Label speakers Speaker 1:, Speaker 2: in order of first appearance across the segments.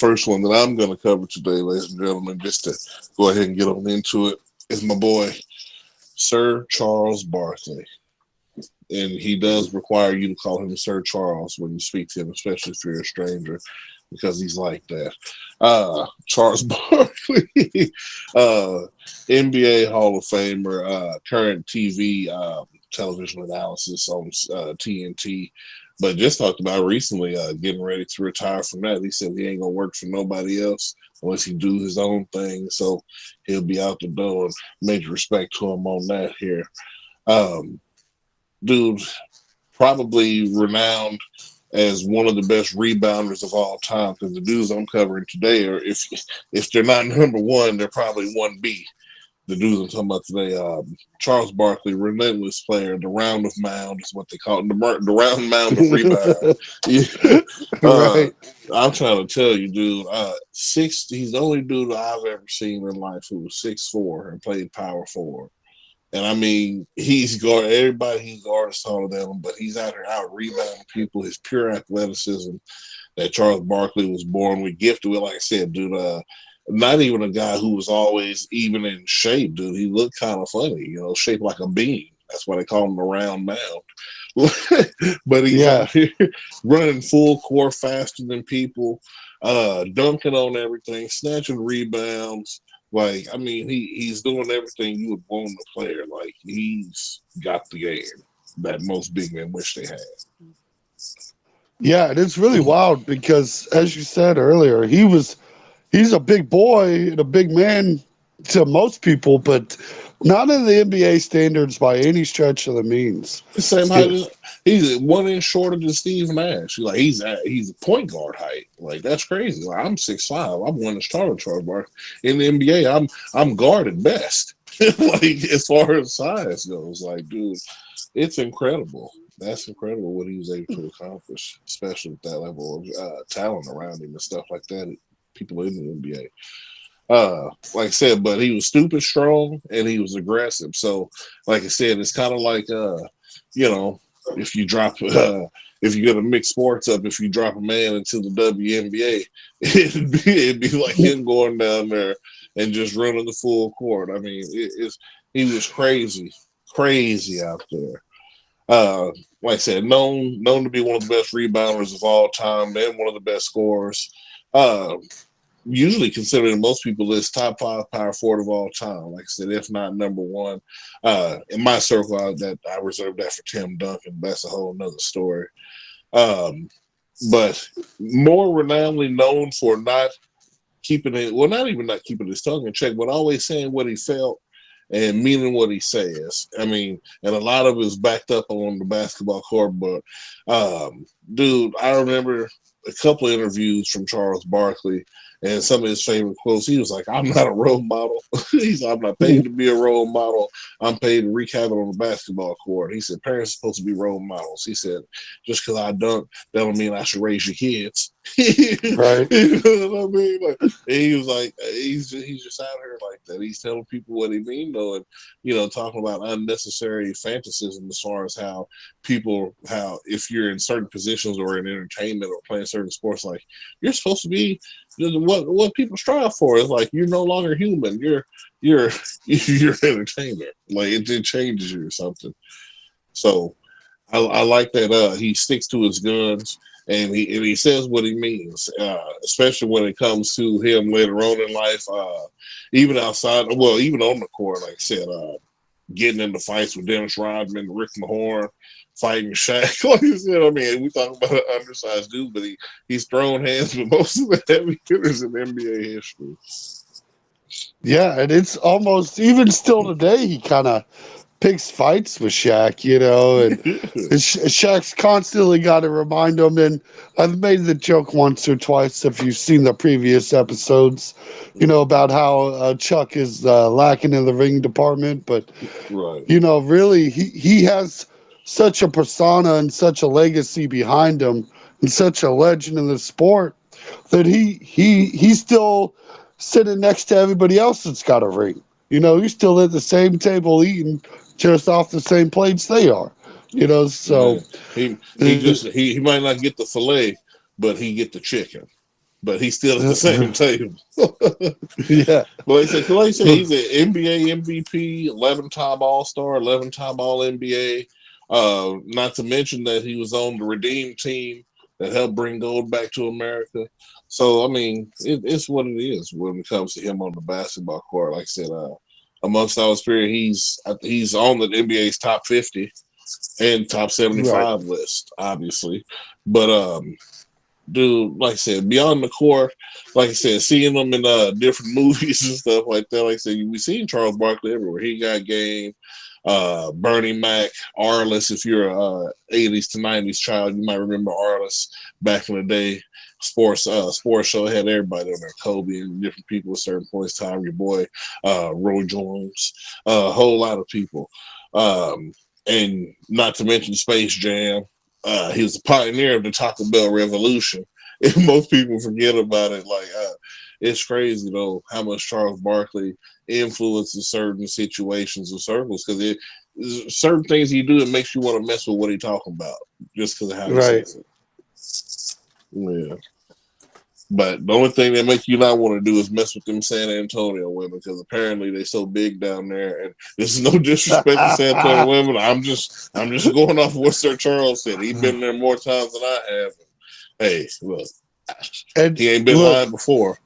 Speaker 1: first one that I'm going to cover today, ladies and gentlemen, just to go ahead and get on into it, is my boy, Sir Charles Barkley. And he does require you to call him Sir Charles when you speak to him, especially if you're a stranger, because he's like that. Charles Barkley, NBA Hall of Famer, current TV television analysis on TNT, but just talked about recently getting ready to retire from that. He said he ain't gonna work for nobody else unless he do his own thing. So he'll be out the door. And major respect to him on that here. Dude, probably renowned as one of the best rebounders of all time, because the dudes I'm covering today are, if they're not number one, they're probably 1B. The dudes I'm talking about today, Charles Barkley, relentless player, the round of mound is what they call it, the round mound of rebound.
Speaker 2: Right.
Speaker 1: I'm trying to tell you, dude, he's the only dude I've ever seen in life who was 6'4" and played power forward. And I mean, he's guarded taller than him, but he's out here out rebounding people. His pure athleticism that Charles Barkley was born with, gifted with, like I said, dude, not even a guy who was always even in shape, dude. He looked kind of funny, shaped like a bean. That's why they call him the round mound. But he's out here running full court faster than people, dunking on everything, snatching rebounds. Like, I mean, he's doing everything you would want a player. Like, he's got the game that most big men wish they had.
Speaker 2: Yeah, and it's really wild because, as you said earlier, he's a big boy and a big man to most people, but not in the NBA standards by any stretch of the means.
Speaker 1: The same height. He's 1 inch shorter than Steve Nash. Like he's a point guard height. Like that's crazy. Like I'm 6'5". I'm 1 inch taller than Charles Barkley. In the NBA, I'm guarded best. Like as far as size goes, like dude, it's incredible. That's incredible what he was able to accomplish, especially with that level of talent around him and stuff like that. People in the NBA. Like I said, but he was stupid strong and he was aggressive. So, like I said, it's kind of like, if you drop, if you're gonna mix sports up, if you drop a man into the WNBA, it'd be like him going down there and just running the full court. I mean, he was crazy out there. Like I said, known to be one of the best rebounders of all time and one of the best scorers. Usually considered in most people's list top 5 power forward of all time. Like I said, if not number one. In my circle, I reserve that for Tim Duncan. That's a whole nother story. But more renownedly known for not keeping it, well, not even not keeping his tongue in check, but always saying what he felt and meaning what he says. I mean, and a lot of it is backed up on the basketball court. But, dude, I remember a couple of interviews from Charles Barkley. And some of his favorite quotes, he was like, I'm not a role model. He's like, I'm not paid to be a role model. I'm paid to wreak havoc on the basketball court. He said, parents are supposed to be role models. He said, just because I dunk, that don't mean I should raise your kids.
Speaker 2: Right.
Speaker 1: You know what I mean? Like, he was like, he's just out here like that. He's telling people what he mean, though, and, talking about unnecessary fantasism as far as how if you're in certain positions or in entertainment or playing certain sports, like, you're supposed to be what people strive for. Is like you're no longer human. You're entertainment. Like it changes you or something. So I like that he sticks to his guns and he says what he means, especially when it comes to him later on in life, even outside, well, even on the court, like I said, getting into fights with Dennis Rodman, Rick Mahorn, fighting Shaq. Like you said, I mean, we talk about an undersized dude, but he's thrown hands with most of the heavy hitters in NBA history.
Speaker 2: Yeah, and it's almost even still today. He kind of picks fights with Shaq, and Shaq's constantly got to remind him. And I've made the joke once or twice, if you've seen the previous episodes, about how Chuck is lacking in the ring department. But
Speaker 1: right.
Speaker 2: Really, he has such a persona and such a legacy behind him, and such a legend in the sport that he's still sitting next to everybody else that's got a ring. He's still at the same table eating just off the same plates they are. So
Speaker 1: he might not get the fillet, but he get the chicken. but he's still at the same table.
Speaker 2: Yeah.
Speaker 1: But like I said, he's an NBA MVP, 11-time All Star, 11-time All NBA. Not to mention that he was on the Redeem team that helped bring gold back to America. So I mean, it's what it is when it comes to him on the basketball court. Like I said, amongst all his peers, he's on the NBA's top 50 and top
Speaker 2: Right.
Speaker 1: 75 list, obviously. But dude, like I said, beyond the court, like I said, seeing them in different movies and stuff like that. Like I said, we seen Charles Barkley everywhere. He got game. Bernie Mac, Arliss. If you're a 80s to 90s child, you might remember Arliss back in the day. Sports show had everybody on there, Kobe and different people at certain points. Time, your boy, Roy Jones, a whole lot of people, and not to mention Space Jam. He was the pioneer of the Taco Bell revolution. And most people forget about it. Like, it's crazy though how much Charles Barkley influences certain situations and circles because certain things he do it makes you want to mess with what he talking about just because of how he
Speaker 2: Right.
Speaker 1: says it. Yeah. But the only thing that makes you not want to do is mess with them San Antonio women because apparently they so big down there. And this is no disrespect to San Antonio women. I'm just going off what Sir Charles said. He's been there more times than I have. Hey, look,
Speaker 2: And
Speaker 1: he ain't been
Speaker 2: look,
Speaker 1: lying before.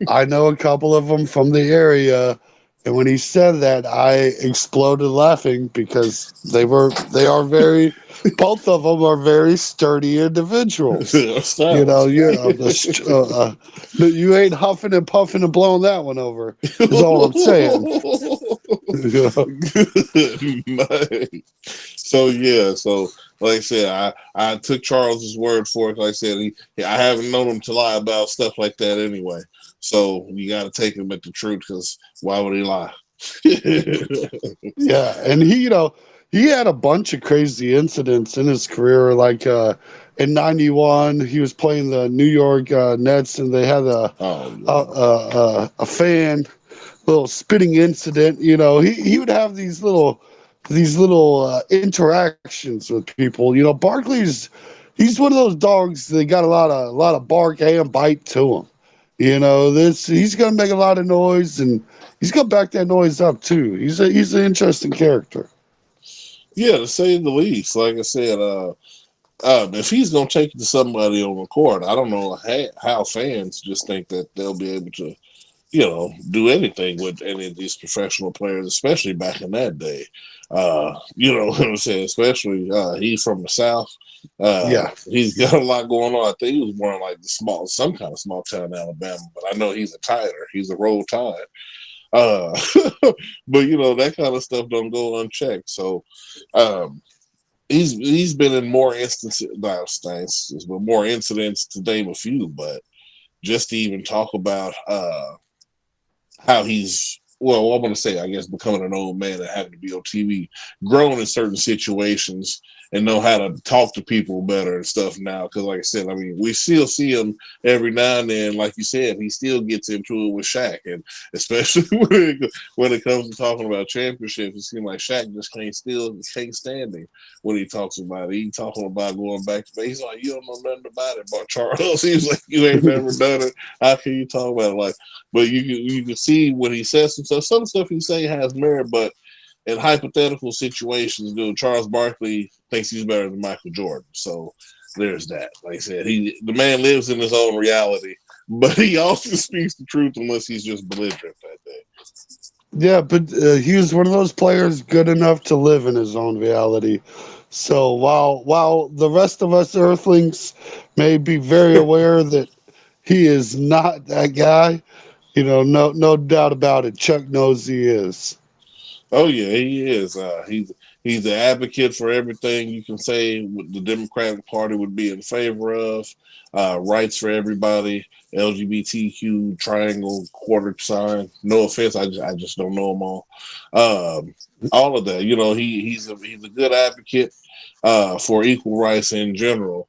Speaker 2: I know a couple of them from the area, and when he said that, I exploded laughing because they are very, both of them are very sturdy individuals. You know,
Speaker 1: Styles.
Speaker 2: you're you ain't huffing and puffing and blowing that one over. Is all I'm saying.
Speaker 1: Nice. So yeah, so like I said, I took Charles's word for it. Like I said, I haven't known him to lie about stuff like that anyway. So you got to take him at the truth because why would he lie?
Speaker 2: Yeah, and he had a bunch of crazy incidents in his career. Like in '91, he was playing the New York Nets, and they had
Speaker 1: Oh yeah.
Speaker 2: a fan little spitting incident. You know, he would have these little interactions with people. You know, Barkley's he's one of those dogs that got a lot of bark and bite to him. You know, this he's gonna make a lot of noise and he's gonna back that noise up too. He's an interesting character.
Speaker 1: Yeah, to say the least. Like I said, if he's gonna take it to somebody on the court, I don't know how fans just think that they'll be able to, do anything with any of these professional players, especially back in that day. You know what I'm saying? Especially he's from the South.
Speaker 2: Yeah.
Speaker 1: He's got a lot going on. I think he was born in like some kind of small town in Alabama, but I know he's a tighter. He's a roll tide. Uh, but that kind of stuff don't go unchecked. So um, he's been in more instances, not instances, but more incidents to name a few. But just to even talk about how he's well, I'm going to say, I guess, becoming an old man and having to be on TV, grown in certain situations and know how to talk to people better and stuff now. Because, like I said, I mean, we still see him every now and then. Like you said, he still gets into it with Shaq, and especially when it comes to talking about championships, it seems like Shaq just can't stand him when he talks about it. He talking about going back to base. He's like, you don't know nothing about it, but Charles. He's like, you ain't never done it. How can you talk about it? Like, but you can see when he says some stuff. Some stuff he say has merit, but in hypothetical situations, dude, Charles Barkley thinks he's better than Michael Jordan. So there's that. Like I said, the man lives in his own reality, but he also speaks the truth unless he's just belligerent that day.
Speaker 2: Yeah, but he was one of those players good enough to live in his own reality. So while the rest of us Earthlings may be very aware that he is not that guy, no doubt about it. Chuck knows he is.
Speaker 1: Oh yeah, he is. He's an advocate for everything you can say the Democratic Party would be in favor of. Rights for everybody, LGBTQ triangle quarter sign. No offense, I just don't know them all. All of that, he's a good advocate for equal rights in general.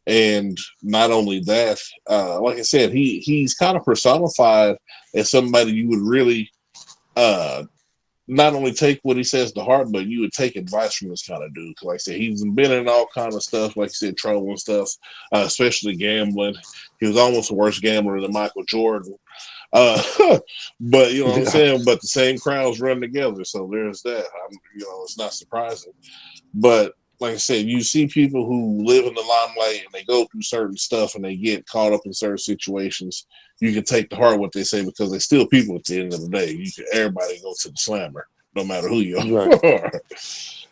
Speaker 1: And not only that, like I said, he's kind of personified as somebody you would really uh, not only take what he says to heart, but you would take advice from this kind of dude. 'Cause like I said, he's been in all kind of stuff, like you said, trouble and stuff, especially gambling. He was almost a worse gambler than Michael Jordan. Uh, but you know what I'm
Speaker 2: Yeah,
Speaker 1: saying. But the same crowds run together, so there's that. It's not surprising. But like I said, you see people who live in the limelight and they go through certain stuff and they get caught up in certain situations. You can take to heart what they say because they're still people at the end of the day. Everybody go to the slammer, no matter who you
Speaker 2: right.
Speaker 1: are.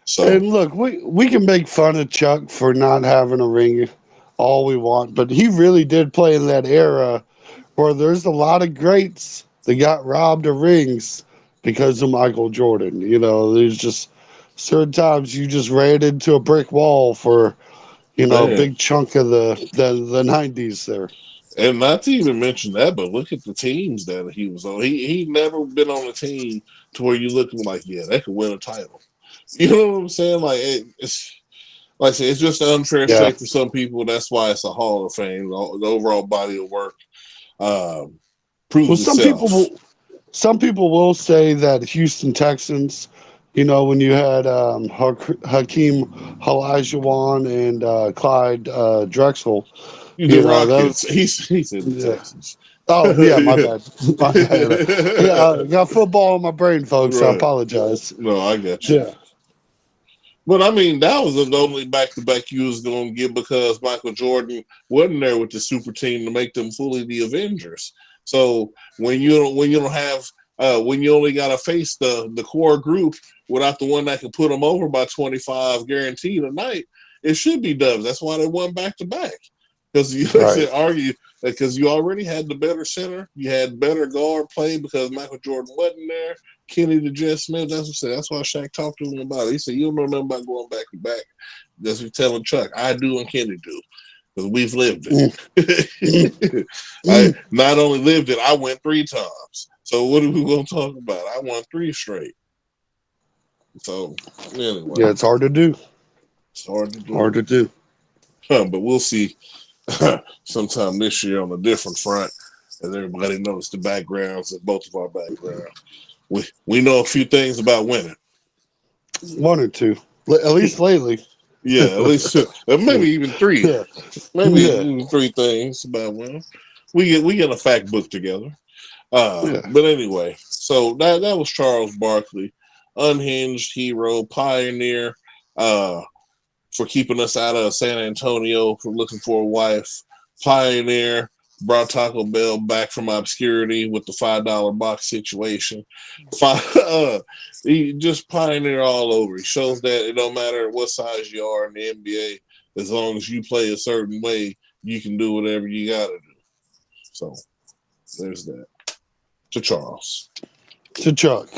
Speaker 1: So
Speaker 2: And look, we can make fun of Chuck for not having a ring all we want, but he really did play in that era where there's a lot of greats that got robbed of rings because of Michael Jordan. You know, there's just certain times you just ran into a brick wall for, a
Speaker 1: man,
Speaker 2: big chunk of the 90s there.
Speaker 1: and not to even mention that, but look at the teams that he was on. He never been on a team to where you look like, yeah, they could win a title. You know what I'm saying? It's like I said, it's just an unfair
Speaker 2: Yeah.
Speaker 1: shake for some people. That's why it's a Hall of Fame. The overall body of work um,
Speaker 2: Well,
Speaker 1: proves itself.
Speaker 2: some people will say that Houston Texans, when you had Hakeem Olajuwon and Clyde Drexel,
Speaker 1: The
Speaker 2: those.
Speaker 1: Rockets. He's in the
Speaker 2: Yeah.
Speaker 1: Texans.
Speaker 2: Oh yeah, my bad, my bad. Yeah, I got football in my brain, folks. I
Speaker 1: Right.
Speaker 2: apologize.
Speaker 1: No, I got you.
Speaker 2: Yeah,
Speaker 1: But I mean, that was the only back to back you was going to get because Michael Jordan wasn't there with the super team to make them fully the Avengers. So when you don't have when you only got to face the core group without the one that can put them over by 25 guaranteed a night, it should be Dubs. That's why they won back to back because you like I
Speaker 2: right.
Speaker 1: said, argue because you already had the better center, you had better guard play because Michael Jordan wasn't there. Kenny the Jet Smith. That's what I said. That's why Shaq talked to him about it. He said, "You don't know nothing about going back to back." That's what telling Chuck. I do and Kenny do because we've lived
Speaker 2: Mm, mm,
Speaker 1: it. I
Speaker 2: mm.
Speaker 1: not only lived it, I went 3 times. So what are we going to talk about? I won 3 straight. So anyway,
Speaker 2: Yeah, it's hard to do.
Speaker 1: it's hard to do,
Speaker 2: Hard to do.
Speaker 1: but we'll see sometime this year on a different front. As everybody knows the backgrounds of both of our backgrounds. We know a few things about winning.
Speaker 2: One or two, at least lately.
Speaker 1: Yeah, at least maybe even three.
Speaker 2: Yeah,
Speaker 1: Maybe
Speaker 2: yeah,
Speaker 1: even 3 things about women. We get a fact book together.
Speaker 2: yeah.
Speaker 1: But anyway, so that was Charles Barkley, unhinged hero, pioneer, uh, for keeping us out of San Antonio, for looking for a wife, pioneer, brought Taco Bell back from obscurity with the $5 box situation. He just pioneer all over. He shows that it don't matter what size you are in the NBA, as long as you play a certain way, you can do whatever you got to do. So there's that. To Charles.
Speaker 2: To Chuck.